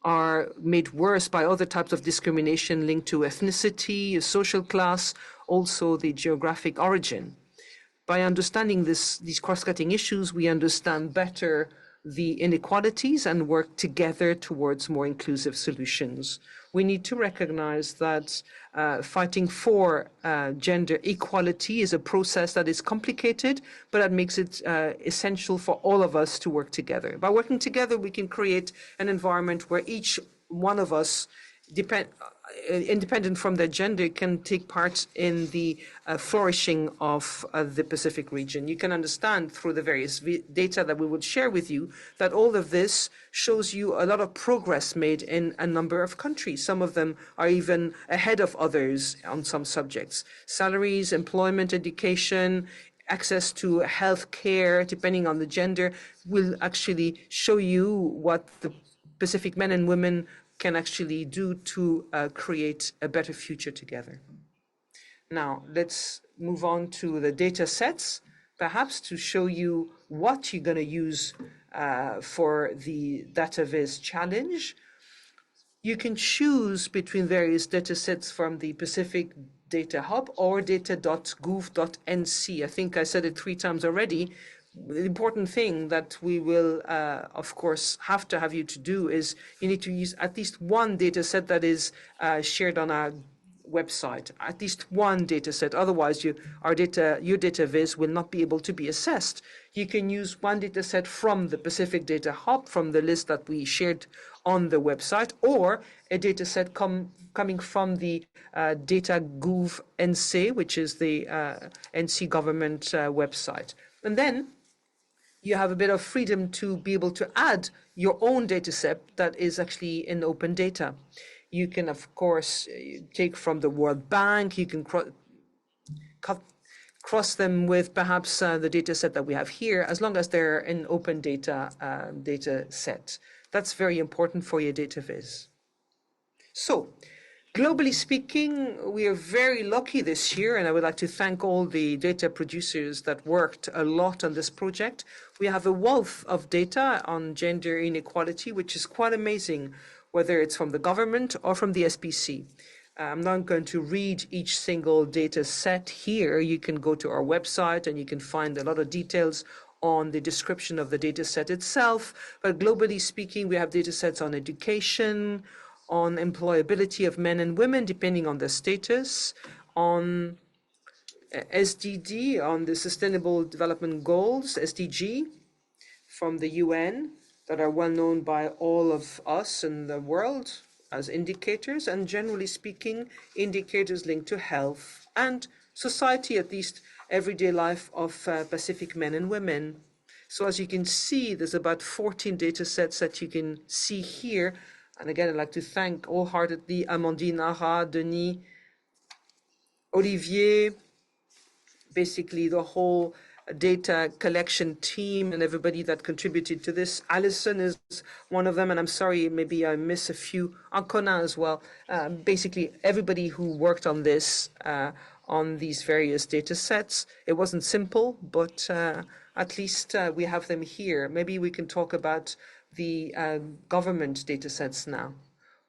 are made worse by other types of discrimination linked to ethnicity, social class, also the geographic origin. By understanding these cross-cutting issues, we understand better the inequalities and work together towards more inclusive solutions. We need to recognize that fighting for gender equality is a process that is complicated, but that makes it essential for all of us to work together. By working together, we can create an environment where each one of us independent from their gender, can take part in the flourishing of the Pacific region. You can understand through the various data that we would share with you that all of this shows you a lot of progress made in a number of countries. Some of them are even ahead of others on some subjects. Salaries, employment, education, access to health care, depending on the gender, will actually show you what the Pacific men and women can actually do to create a better future together. Now, let's move on to the data sets, perhaps to show you what you're going to use for the Dataviz challenge. You can choose between various data sets from the Pacific Data Hub or data.gouv.nc. I think I said it 3 times already. The important thing that we will, of course, have to have you to do is you need to use at least one data set that is shared on our website, at least one data set. Otherwise, your Dataviz will not be able to be assessed. You can use one data set from the Pacific Data Hub, from the list that we shared on the website, or a data set coming from the Data.gouv NC, which is the NC government website. And then you have a bit of freedom to be able to add your own data set that is actually in open data. You can, of course, take from the World Bank. You can cross them with perhaps the data set that we have here, as long as they're in open data set. That's very important for your Dataviz. So, globally speaking, we are very lucky this year, and I would like to thank all the data producers that worked a lot on this project. We have a wealth of data on gender inequality, which is quite amazing, whether it's from the government or from the SPC. I'm not going to read each single data set here. You can go to our website and you can find a lot of details on the description of the data set itself. But globally speaking, we have data sets on education, on employability of men and women, depending on their status, on SDD, on the Sustainable Development Goals, SDG, from the UN, that are well known by all of us in the world as indicators, and generally speaking, indicators linked to health and society, at least everyday life of Pacific men and women. So as you can see, there's about 14 data sets that you can see here. And again, I'd like to thank wholeheartedly Amandine, Ara, Denis, Olivier, basically the whole data collection team and everybody that contributed to this. Alison is one of them, and I'm sorry, maybe I miss a few. Ancona as well. Basically, everybody who worked on this, on these various data sets. It wasn't simple, but at least we have them here. Maybe we can talk about the government data sets now.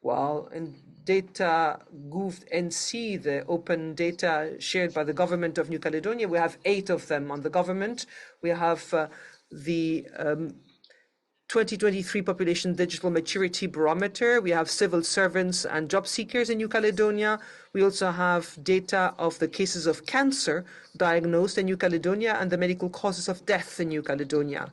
Well, in Data.gouv NC, the open data shared by the government of New Caledonia, we have 8 of them on the government. We have the 2023 Population Digital Maturity Barometer. We have civil servants and job seekers in New Caledonia. We also have data of the cases of cancer diagnosed in New Caledonia and the medical causes of death in New Caledonia.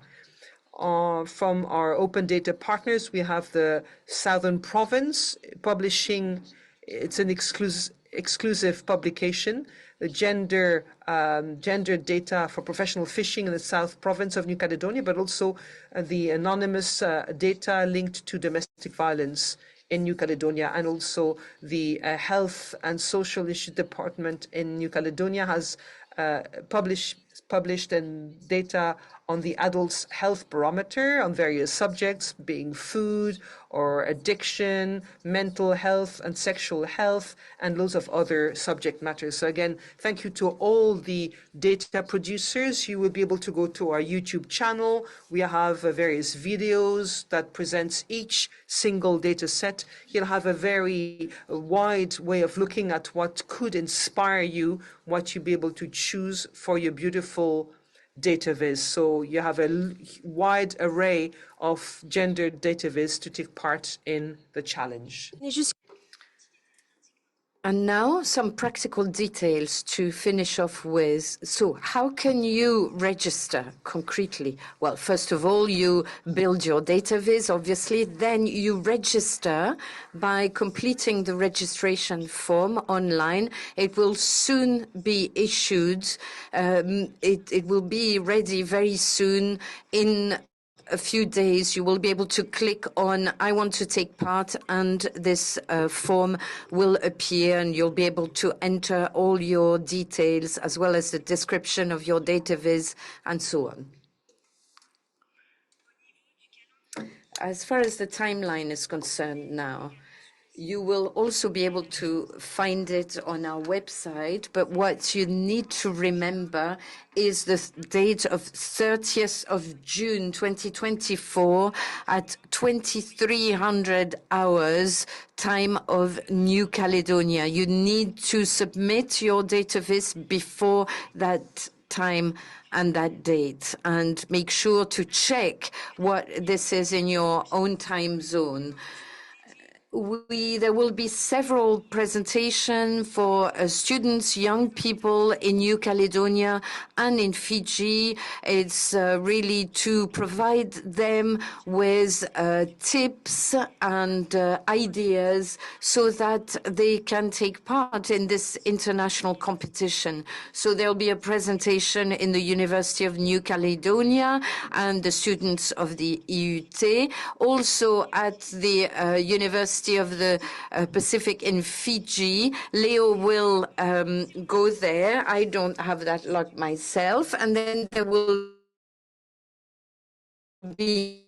From our open data partners, we have the Southern Province publishing, it's an exclusive publication, the gender data for professional fishing in the South Province of New Caledonia, but also the anonymous data linked to domestic violence in New Caledonia, and also the Health and Social Issue Department in New Caledonia has published and data on the adults' health barometer on various subjects, being food or addiction, mental health and sexual health, and loads of other subject matters. So again, thank you to all the data producers. You will be able to go to our YouTube channel. We have various videos that presents each single data set. You'll have a very wide way of looking at what could inspire you, what you'll be able to choose for your beautiful Dataviz. So you have a wide array of gendered Dataviz to take part in the challenge. And now some practical details to finish off with. So how can you register concretely? Well, first of all, you build your Dataviz, obviously. Then you register by completing the registration form online. It will soon be issued. It will be ready very soon. In a few days, you will be able to click on I want to take part, and this form will appear, and you'll be able to enter all your details as well as the description of your Dataviz and so on. As far as the timeline is concerned now, you will also be able to find it on our website, but what you need to remember is the date of 30th of June 2024 at 2300 hours time of New Caledonia. You need to submit your Dataviz before that time and that date, and make sure to check what this is in your own time zone. There will be several presentations for students, young people in New Caledonia and in Fiji. It's really to provide them with tips and ideas so that they can take part in this international competition. So there'll be a presentation in the University of New Caledonia and the students of the EUT. Also at the University of the Pacific in Fiji. Leo will go there. I don't have that luck myself. And then there will be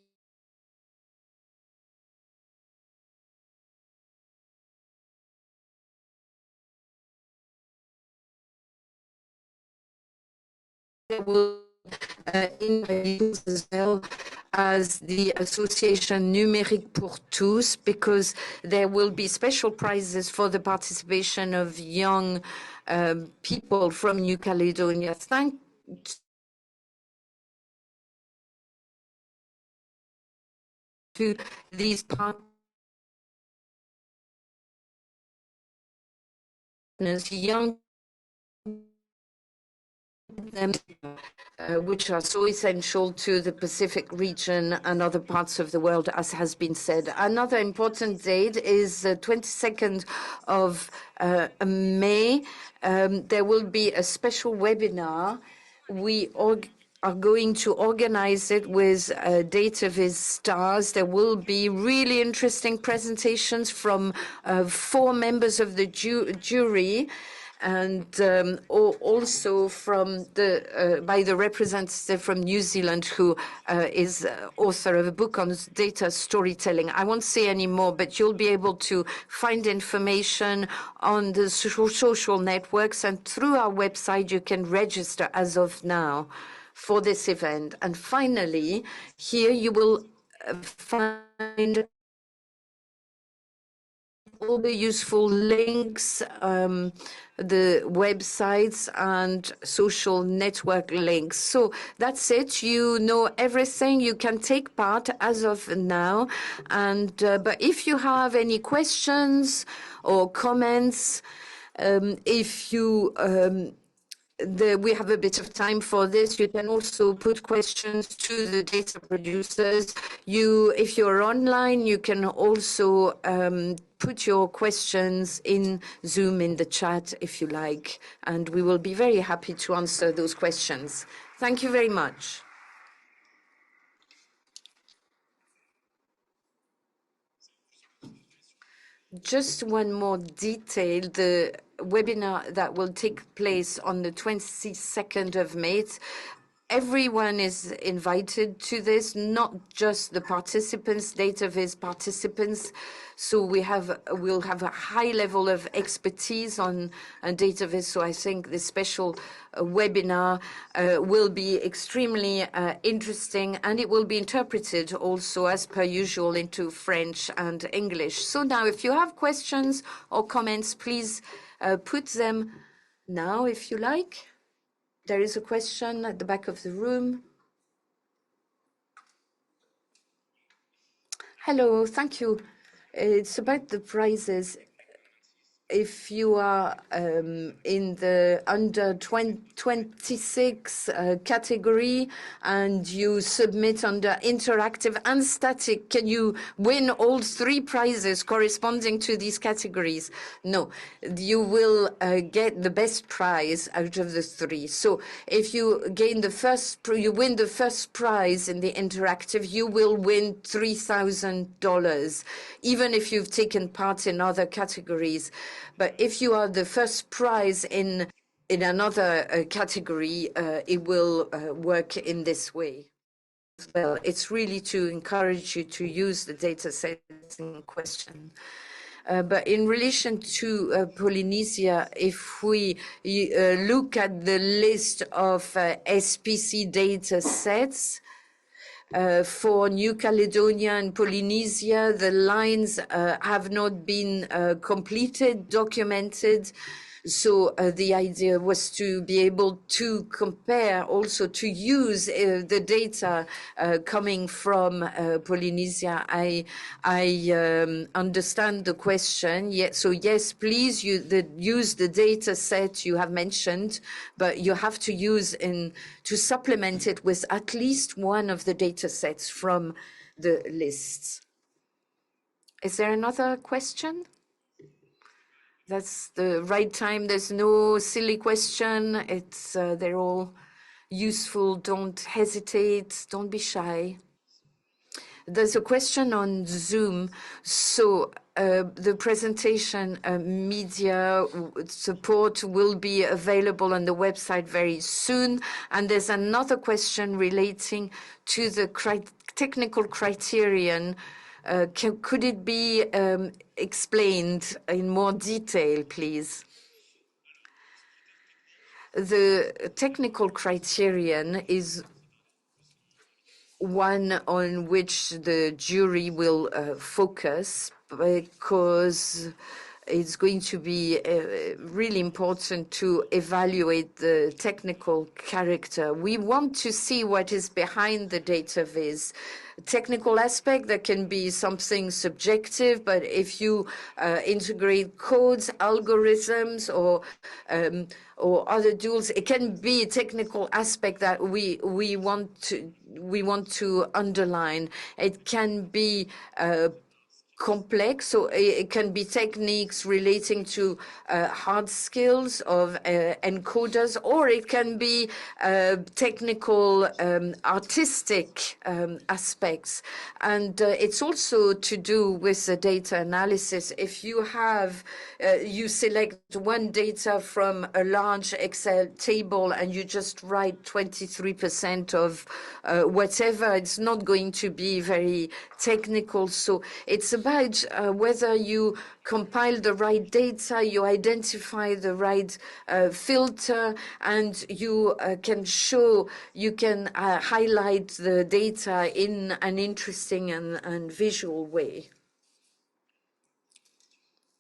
in as well as the Association Numérique pour Tous, because there will be special prizes for the participation of young people from New Caledonia. Thank to these partners, young them, which are so essential to the Pacific region and other parts of the world, as has been said. Another important date is the 22nd of May. There will be a special webinar. We are going to organize it with Dataviz stars. There will be really interesting presentations from 4 members of the jury, and also from by the representative from New Zealand, who is author of a book on data storytelling. I won't say any more, but you'll be able to find information on the social networks, and through our website you can register as of now for this event. And finally, here you will find all the useful links, the websites and social network links. So that's it. You know everything. You can take part as of now. And but if you have any questions or comments, if you we have a bit of time for this. You can also put questions to the data producers. If you're online, you can also put your questions in Zoom in the chat if you like, and we will be very happy to answer those questions. Thank you very much. Just one more detail, the webinar that will take place on the 22nd of May. Everyone is invited to this, not just the participants, Dataviz participants. So we'll have a high level of expertise on Dataviz. So I think this special webinar will be extremely interesting, and it will be interpreted also as per usual into French and English. So now, if you have questions or comments, please put them now if you like. There is a question at the back of the room. Hello, thank you. It's about the prizes. if you are in the under 26 category and you submit under interactive and static, can you win all 3 prizes corresponding to these categories? No, you will get the best prize out of the 3. So if you gain you win the first prize in the interactive, you will win $3,000, even if you've taken part in other categories. But if you are the first prize in another category, it will work in this way. Well, it's really to encourage you to use the data sets in question. But in relation to Polynesia, if we look at the list of SPC data sets, for New Caledonia and Polynesia, the lines have not been completed, documented. So the idea was to be able to compare, also to use the data coming from Polynesia. I understand the question. So yes, please use the data set you have mentioned, but you have to to supplement it with at least one of the data sets from the lists. Is there another question? That's the right time. There's no silly question. They're all useful. Don't hesitate. Don't be shy. There's a question on Zoom. So the presentation media support will be available on the website very soon. And there's another question relating to the technical criterion. Could it be explained in more detail, please? The technical criterion is one on which the jury will focus, because it's going to be really important to evaluate the technical character. We want to see what is behind the Dataviz. Technical aspect, that can be something subjective, but if you integrate codes, algorithms, or other tools, it can be a technical aspect that we want to underline. It can be complex, so it can be techniques relating to hard skills of encoders, or it can be technical artistic aspects. And it's also to do with the data analysis. If you have you select one data from a large Excel table and you just write 23% of whatever, it's not going to be very technical. So it's about whether you compile the right data, you identify the right filter, and you can highlight the data in an interesting and visual way.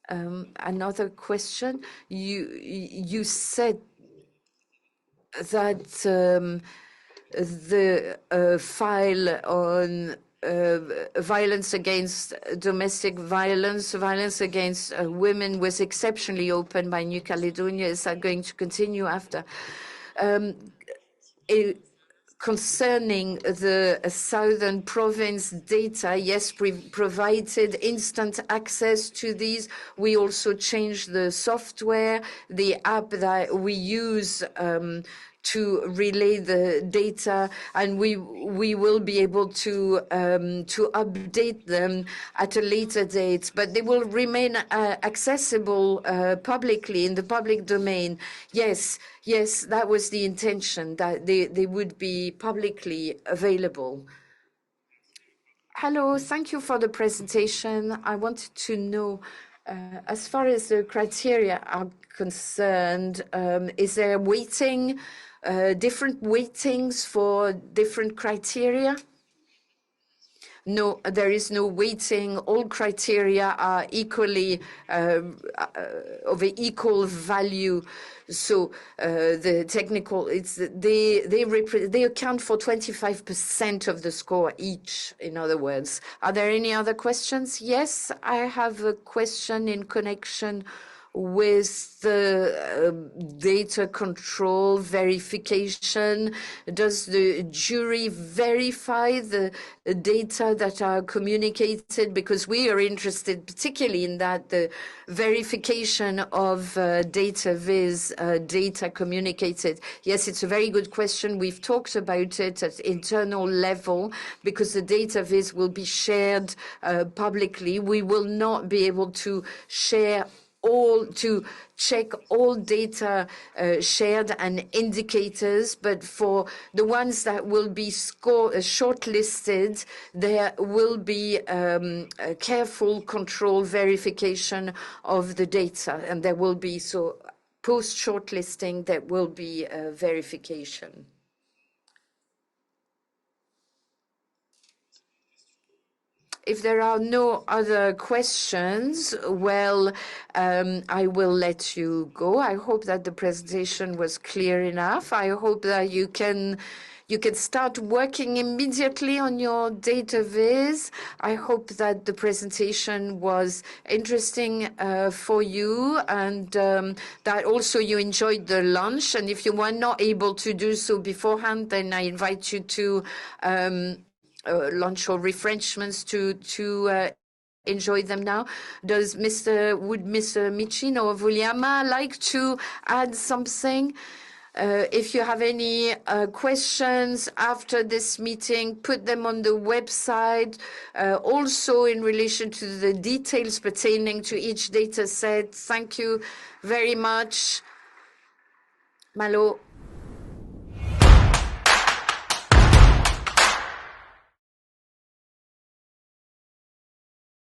Another question. You said that the file on violence against domestic violence against women was exceptionally open by New Caledonia. Is that going to continue after? Concerning the southern province data, yes, we provided instant access to these. We also changed the software, the app that we use to relay the data, and we will be able to update them at a later date, but they will remain accessible publicly in the public domain. Yes, that was the intention, that they would be publicly available. Hello, thank you for the presentation. I wanted to know, as far as the criteria are concerned, is there weighting? Different weightings for different criteria? No, there is no weighting. All criteria are equally of equal value. So the technical, they account for 25% of the score each. In other words, are there any other questions? Yes, I have a question in connection with the data control verification? Does the jury verify the data that are communicated? Because we are interested particularly in that, the verification of Dataviz data communicated. Yes, it's a very good question. We've talked about it at internal level because the Dataviz will be shared publicly. We will not be able to share to check all data shared and indicators, but for the ones that will be shortlisted, there will be a careful control verification of the data, and there will be, so post-shortlisting, there will be verification. If there are no other questions, well, I will let you go. I hope that the presentation was clear enough. I hope that you can start working immediately on your Dataviz. I hope that the presentation was interesting for you, and that also you enjoyed the lunch. And if you were not able to do so beforehand, then I invite you to lunch or refreshments to enjoy them now. Would Mr. Michin or Vuliama like to add something? If you have any questions after this meeting, put them on the website. Also in relation to the details pertaining to each data set. Thank you very much. Malo.